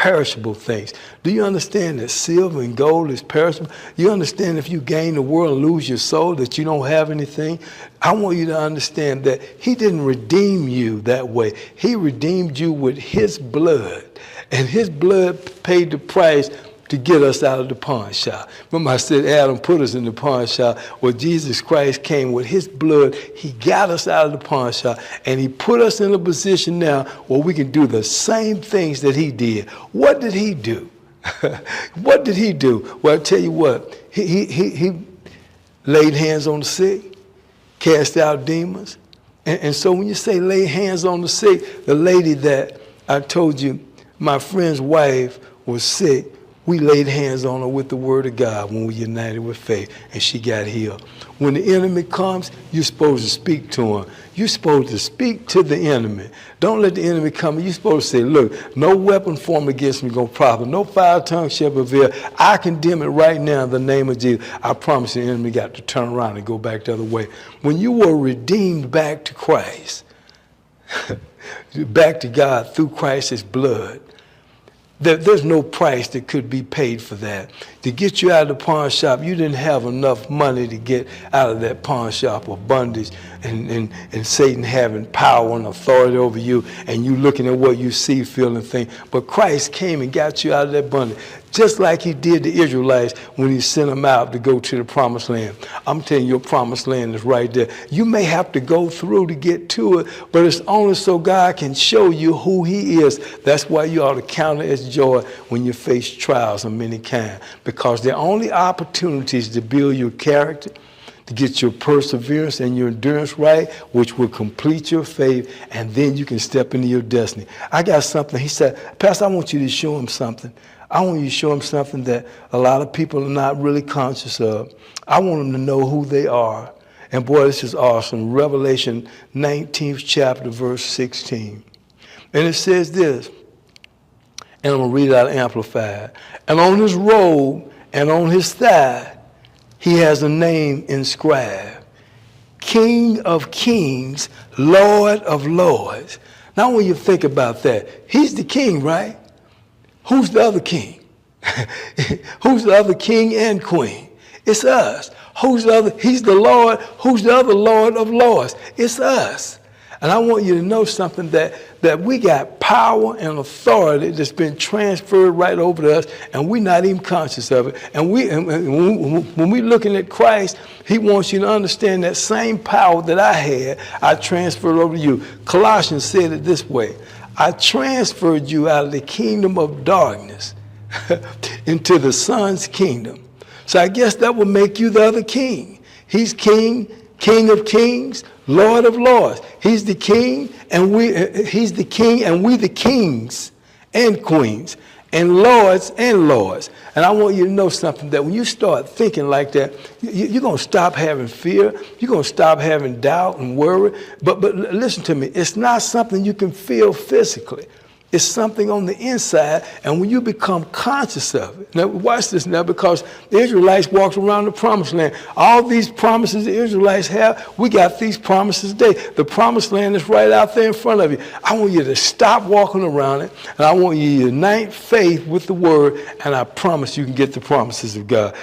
perishable things. Do you understand that silver and gold is perishable? You understand if you gain the world and lose your soul, that you don't have anything? I want you to understand that he didn't redeem you that way. He redeemed you with his blood. And his blood paid the price to get us out of the pawn shop. Remember I said Adam put us in the pawn shop. Well, Jesus Christ came with his blood. He got us out of the pawn shop, and he put us in a position now where we can do the same things that he did. What did he do? What did he do? Well, I'll tell you what. He laid hands on the sick, cast out demons. And so when you say lay hands on the sick, the lady that I told you, my friend's wife was sick, we laid hands on her with the word of God when we united with faith, and she got healed. When the enemy comes, you're supposed to speak to him. You're supposed to speak to the enemy. Don't let the enemy come. You're supposed to say, look, no weapon formed against me gonna prosper. No foul tongue shall prevail. I condemn it right now in the name of Jesus. I promise the enemy got to turn around and go back the other way. When you were redeemed back to Christ, back to God through Christ's blood, there's no price that could be paid for that. To get you out of the pawn shop, you didn't have enough money to get out of that pawn shop of bondage and Satan having power and authority over you, and you looking at what you see, feel, and think. But Christ came and got you out of that bondage, just like he did the Israelites when he sent them out to go to the promised land. I'm telling you, your promised land is right there. You may have to go through to get to it, but it's only so God can show you who he is. That's why you ought to count it as joy when you face trials of many kinds, because they're only opportunities to build your character, to get your perseverance and your endurance right, which will complete your faith, and then you can step into your destiny. I got something. He said, Pastor, I want you to show him something. I want you to show him something that a lot of people are not really conscious of. I want them to know who they are. And boy, this is awesome. Revelation 19th chapter, verse 16. And it says this, and I'm going to read it out Amplified. And on his robe and on his thigh, he has a name inscribed, King of Kings, Lord of Lords. Now when you think about that, he's the king, right? Who's the other king? Who's the other king and queen? It's us. Who's the other? He's the Lord. Who's the other Lord of Lords? It's us. And I want you to know something, that we got power and authority that's been transferred right over to us, and we're not even conscious of it. And when we're looking at Christ, he wants you to understand that same power that I had, I transferred over to you. Colossians said it this way, I transferred you out of the kingdom of darkness into the Son's kingdom. So I guess that would make you the other king. He's king, King of Kings, Lord of Lords. He's the king, and we the kings and queens and lords and lords. And I want you to know something, that when you start thinking like that, you're going to stop having fear. You're going to stop having doubt and worry. But listen to me. It's not something you can feel physically. It's something on the inside, and when you become conscious of it. Now, watch this now, because the Israelites walked around the promised land. All these promises the Israelites have, we got these promises today. The promised land is right out there in front of you. I want you to stop walking around it, and I want you to unite faith with the word, and I promise you can get the promises of God.